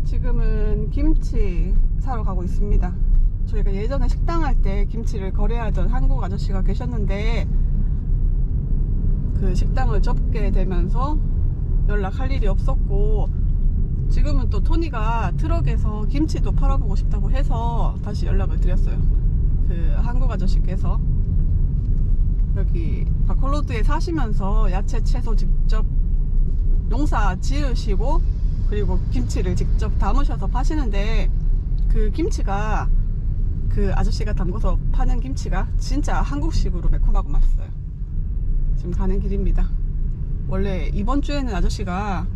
지금은 김치 사러 가고 있습니다. 저희가 예전에 식당 할 때 김치를 거래하던 한국 아저씨가 계셨는데 그 식당을 접게 되면서 연락할 일이 없었고, 지금은 또 토니가 트럭에서 김치도 팔아보고 싶다고 해서 다시 연락을 드렸어요. 그 한국 아저씨께서 여기 바콜로드에 사시면서 야채 채소 직접 농사 지으시고 그리고 김치를 직접 담으셔서 파시는데, 그 김치가 그 아저씨가 담궈서 파는 김치가 진짜 한국식으로 매콤하고 맛있어요. 지금 가는 길입니다. 원래 이번 주에는 아저씨가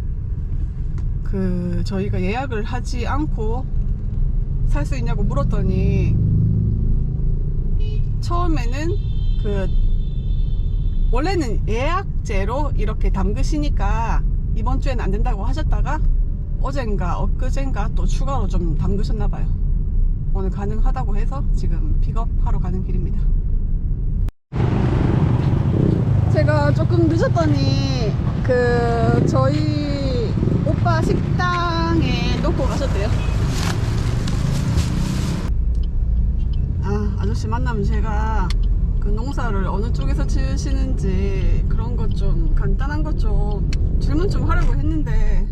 그 저희가 예약을 하지 않고 살 수 있냐고 물었더니, 처음에는 그 원래는 예약제로 이렇게 담그시니까 이번 주에는 안 된다고 하셨다가 어젠가 엊그젠가 또 추가로 좀 담그셨나봐요. 오늘 가능하다고 해서 지금 픽업하러 가는 길입니다. 제가 조금 늦었더니 그 저희 오빠 식당에 놓고 가셨대요. 아저씨 만나면 제가 그 농사를 어느 쪽에서 지으시는지 그런 것 좀 간단한 것 좀 질문 좀 하려고 했는데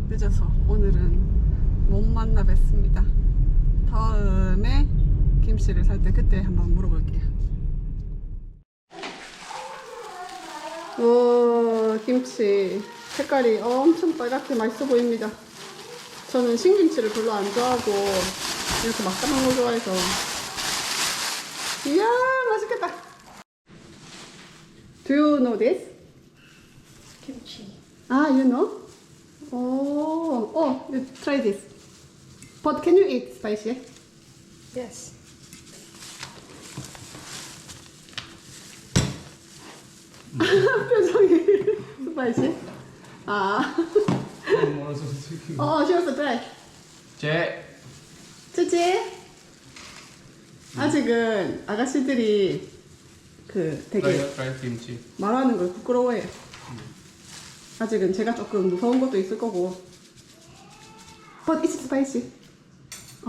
늦어서 오늘은 못 만나 뵙습니다. 다음에 김치를 살 때 그때 한번 물어볼게요. 오, 김치 색깔이 엄청 빨갛게 맛있어 보입니다. 저는 신김치를 별로 안 좋아하고 이렇게 막 까만 거 좋아해서. 이야, 맛있겠다. Do you know this? Kimchi. You know? Oh, you try this. But can you eat spicy? Yes. 표정이 스파이시? she wants to try. 쯔찌? 아직은 아가씨들이 그 되게 try kimchi. 말하는 걸 부끄러워해요. 아직은 제가 조금 무서운 것도 있을 거고. But it's spicy.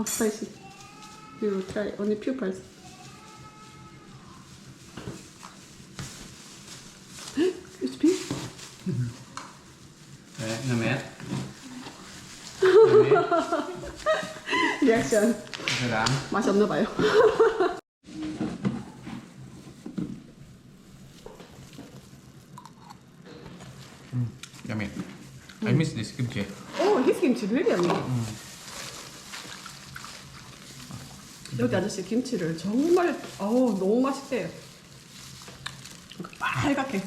Spicy. You try only few parts. It's pink. Namet. 리액션 Gà 맛이 없나 봐요. Yummy. I miss this kimchi. 오, his kimchi really yummy. 여기 아저씨 김치를 정말 너무 맛있대요. 빨갛게.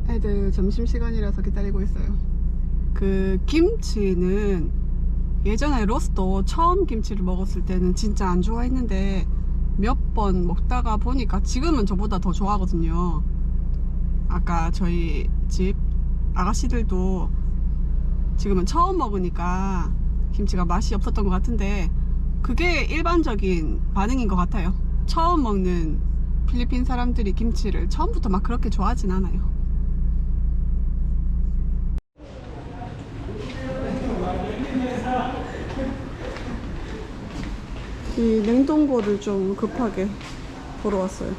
애들 점심시간이라서 기다리고 있어요. 그 김치는 예전에 로스도 처음 김치를 먹었을 때는 진짜 안 좋아했는데 몇 번 먹다가 보니까 지금은 저보다 더 좋아하거든요. 아까 저희 집 아가씨들도 지금은 처음 먹으니까 김치가 맛이 없었던 것 같은데, 그게 일반적인 반응인 것 같아요. 처음 먹는 필리핀 사람들이 김치를 처음부터 막 그렇게 좋아하진 않아요. 이 냉동고를 좀 급하게 보러 왔어요.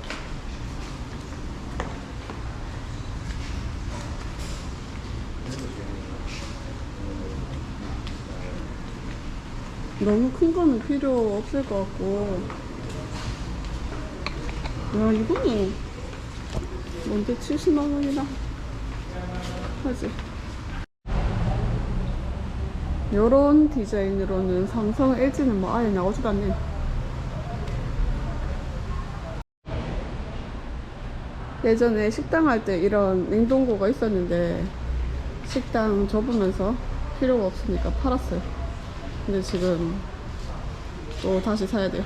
너무 큰 거는 필요 없을 것 같고. 야, 이거는 뭔데 70만 원이나 하지. 요런 디자인으로는 삼성, LG는 뭐 아예 나오지도 않네. 예전에 식당 할 때 이런 냉동고가 있었는데 식당 접으면서 필요가 없으니까 팔았어요. 근데 지금 또 다시 사야 돼요.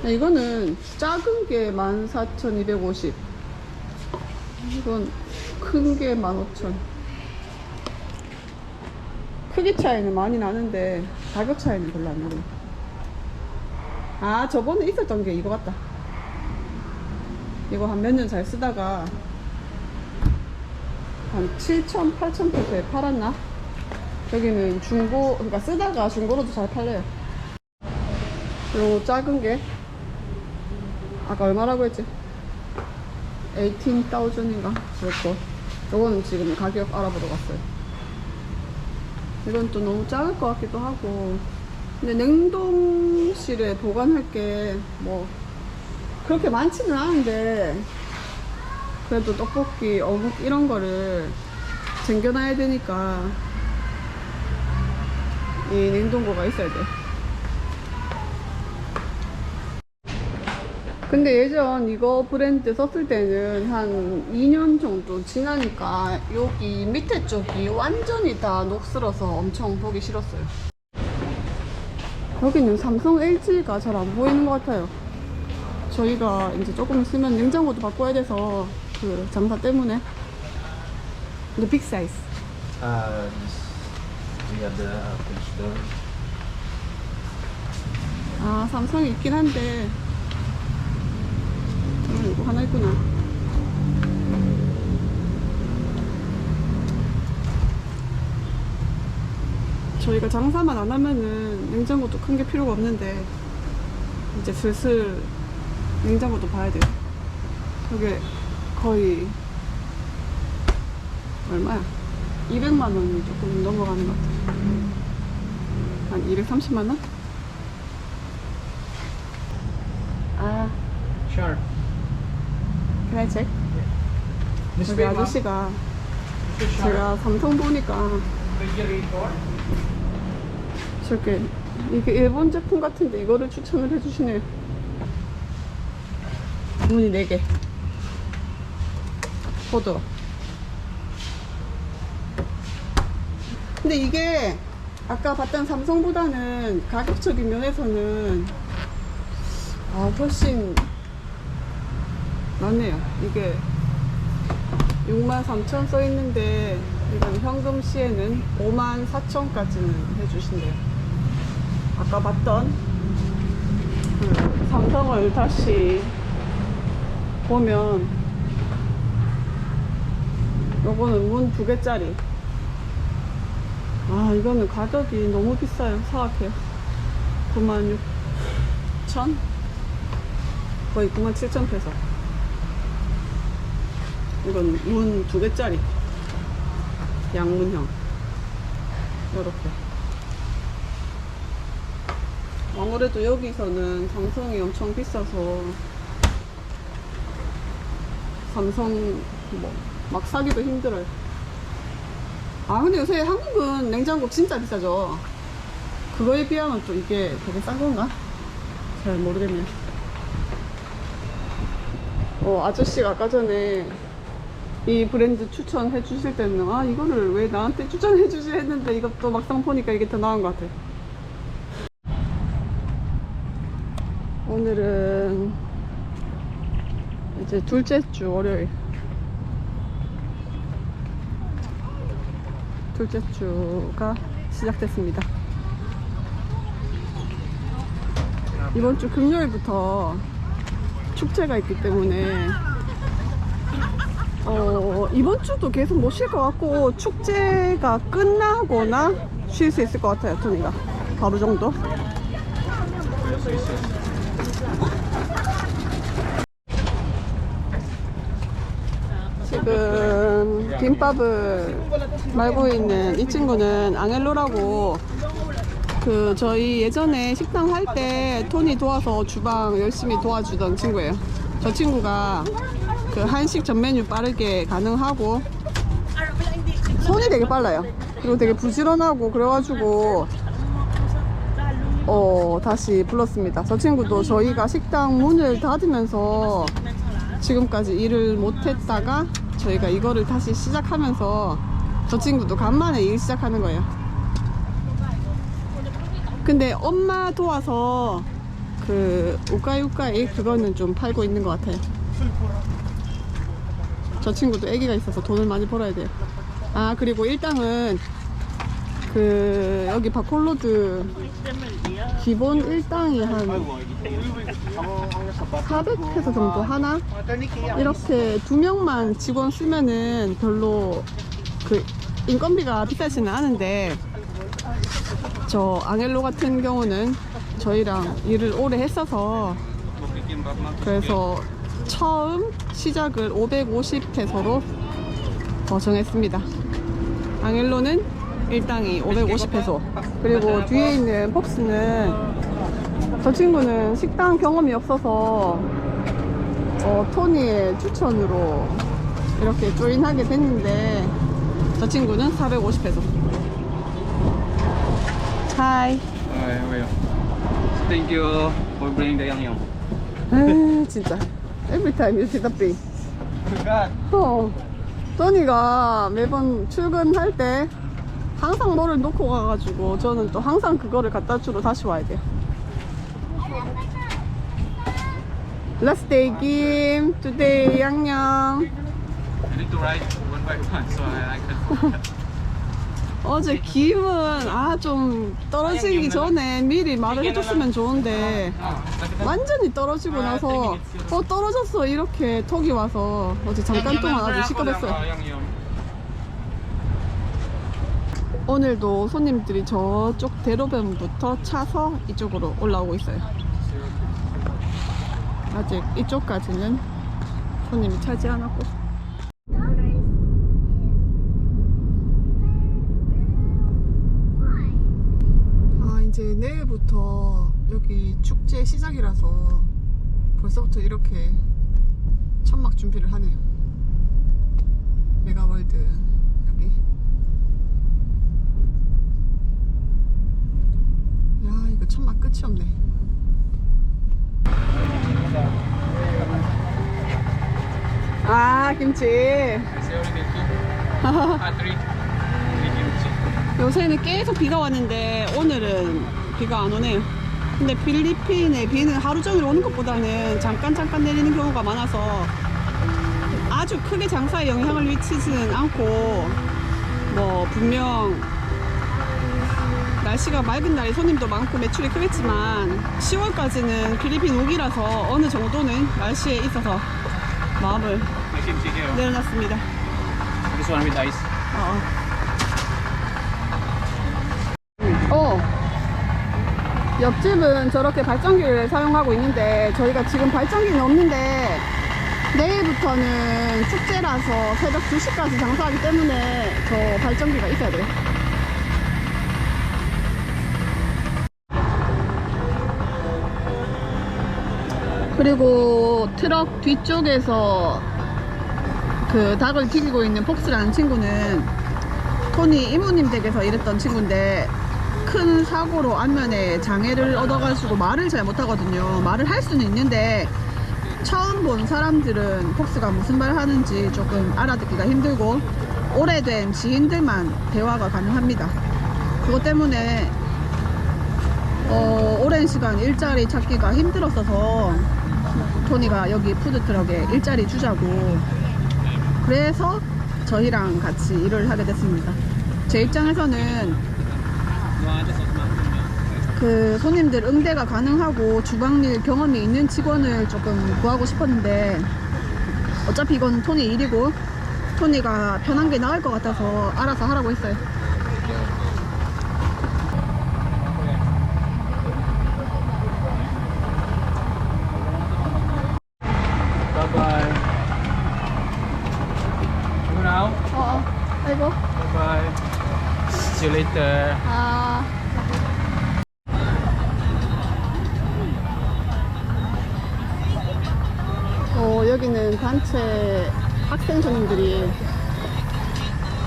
이거는 작은 게 14,250, 이건 큰 게 15,000. 크기 차이는 많이 나는데 가격 차이는 별로 안 나네. 저번에 있었던 게 이거 같다. 이거 한 몇 년 잘 쓰다가 한 7천, 8천 페소에 팔았나? 여기는 중고, 그러니까 쓰다가 중고로도 잘 팔려요. 요 작은 게 아까 얼마라고 했지? 18,000인가? 그렇고 요거는 지금 가격 알아보러 갔어요. 이건 또 너무 작을 것 같기도 하고, 근데 냉동실에 보관할 게 뭐 그렇게 많지는 않은데 그래도 떡볶이, 어묵 이런 거를 쟁겨놔야 되니까 이 냉동고가 있어야 돼. 근데 예전 이거 브랜드 썼을 때는 한 2년 정도 지나니까 여기 밑에 쪽이 완전히 다 녹슬어서 엄청 보기 싫었어요. 여기는 삼성 LG가 잘 안 보이는 것 같아요. 저희가 이제 조금 있으면 냉장고도 바꿔야 돼서 그 장사 때문에. The big size. We have the French door. 아, 삼성이 있긴 한데 이거 하나 있구나. 저희가 장사만 안 하면은 냉장고도 큰 게 필요가 없는데 이제 슬슬 냉장고도 봐야 돼요. 저게 거의 얼마야? 200만 원이 조금 넘어가는 것 같아요. 한 230만 원? 아, Sure. can I check? This 여기 way, ma'am. 아저씨가 This is 제가 삼성 보니까 저렇게 이게 일본 제품 같은데 이거를 추천을 해주시네요. 문이 4개. 포도. 근데 이게 아까 봤던 삼성보다는 가격적인 면에서는 훨씬 낫네요. 이게 63,000 써있는데 이건 현금 시에는 54,000까지는 해주신대요. 아까 봤던 그 삼성을 다시 보면 요거는 문 2개짜리. 아, 이거는 가격이 너무 비싸요. 사악해요. 96,000? 거의 97,000 페소. 이건 문 2개짜리 양문형. 요렇게. 아무래도 여기서는 삼성이 엄청 비싸서 삼성 막 사기도 힘들어요. 아, 근데 요새 한국은 냉장고 진짜 비싸죠. 그거에 비하면 또 이게 되게 싼 건가? 잘 모르겠네요. 아저씨가 아까 전에 이 브랜드 추천해 주실 때는 이거를 왜 나한테 추천해 주지 했는데 이것도 막상 보니까 이게 더 나은 것 같아요. 오늘은 이제 둘째 주 월요일. 둘째 주가 시작됐습니다. 이번 주 금요일부터 축제가 있기 때문에 이번 주도 계속 못 쉴 것 같고 축제가 끝나거나 쉴 수 있을 것 같아요. 토니가 하루 정도. 지금 김밥을 말고 있는 이 친구는 앙헬로라고, 그 저희 예전에 식당 할 때 토니 도와서 주방 열심히 도와주던 친구예요. 저 친구가 그 한식 전 메뉴 빠르게 가능하고 손이 되게 빨라요. 그리고 되게 부지런하고 그래가지고 다시 불렀습니다. 저 친구도 저희가 식당 문을 닫으면서 지금까지 일을 못했다가 저희가 이거를 다시 시작하면서 저 친구도 간만에 일 시작하는 거예요. 근데 엄마 도와서 그 우까이 그거는 좀 팔고 있는 것 같아요. 저 친구도 아기가 있어서 돈을 많이 벌어야 돼요. 아, 그리고 일당은 그 여기 바콜로드 기본 일당이 한 400페소 정도 하나? 이렇게 2명만 직원 쓰면은 별로 그 인건비가 비싸지는 않은데 저 앙헬로 같은 경우는 저희랑 일을 오래 했어서 그래서 처음 시작을 550페소로 정했습니다. 앙헬로는 일당이 550페소. 그리고 뒤에 있는 폭스는 저 친구는 식당 경험이 없어서 토니의 추천으로 이렇게 조인하게 됐는데 저 친구는 450페소. 하이. Hi, how are you? Thank you for bringing the yang. 아 진짜 every time you see the thing. 토니가 매번 출근할 때 항상 뭐를 놓고 가가지고 저는 또 항상 그거를 갖다 주러 다시 와야 돼요. Last day game today 양양. I need to write one by one, so I can. 어제 기분 좀 떨어지기 전에 미리 말을 해줬으면 좋은데 완전히 떨어지고 나서 떨어졌어 이렇게 톡이 와서 어제 잠깐 동안 아주 시끄럽어요. 오늘도 손님들이 저쪽 대로변부터 차서 이쪽으로 올라오고 있어요. 아직 이쪽까지는 손님이 차지 않았고. 이제 내일부터 여기 축제 시작이라서 벌써부터 이렇게 천막 준비를 하네요. 메가월드 여기. 야 이거 천막 끝이 없네. 김치. I say only need 2. 3. 요새는 계속 비가 왔는데 오늘은 비가 안 오네요. 근데 필리핀에 비는 하루 종일 오는 것보다는 잠깐 내리는 경우가 많아서 아주 크게 장사에 영향을 미치지는 않고 뭐 분명 날씨가 맑은 날에 손님도 많고 매출이 크겠지만 10월까지는 필리핀 우기라서 어느 정도는 날씨에 있어서 마음을 My kimchi here. 내려놨습니다. This one with ice. 옆집은 저렇게 발전기를 사용하고 있는데 저희가 지금 발전기는 없는데 내일부터는 축제라서 새벽 2시까지 장사하기 때문에 저 발전기가 있어야 돼요. 그리고 트럭 뒤쪽에서 그 닭을 튀기고 있는 폭스라는 친구는 토니 이모님 댁에서 일했던 친구인데 큰 사고로 안면에 장애를 얻어가지고 말을 잘 못하거든요. 말을 할 수는 있는데 처음 본 사람들은 폭스가 무슨 말 하는지 조금 알아듣기가 힘들고 오래된 지인들만 대화가 가능합니다. 그것 때문에 오랜 시간 일자리 찾기가 힘들었어서 토니가 여기 푸드트럭에 일자리 주자고 그래서 저희랑 같이 일을 하게 됐습니다. 제 입장에서는 그 손님들 응대가 가능하고 주방일 경험이 있는 직원을 조금 구하고 싶었는데 어차피 이건 토니 일이고 토니가 편한 게 나을 것 같아서 알아서 하라고 했어요. Bye bye. Go now. 아이고. Bye bye. See you later. 여기는 단체 학생 손님들이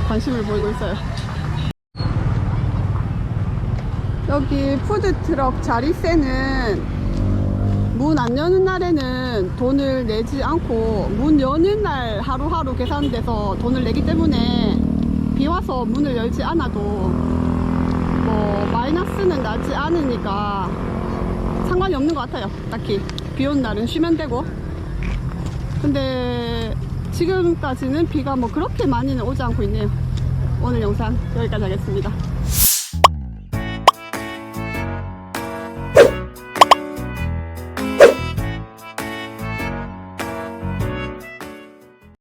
관심을 보이고 있어요. 여기 푸드트럭 자리세는 문 안 여는 날에는 돈을 내지 않고 문 여는 날 하루하루 계산돼서 돈을 내기 때문에 비 와서 문을 열지 않아도 뭐 마이너스는 나지 않으니까 상관이 없는 것 같아요. 딱히 비 온 날은 쉬면 되고. 근데 지금까지는 비가 뭐 그렇게 많이는 오지 않고 있네요. 오늘 영상 여기까지 하겠습니다.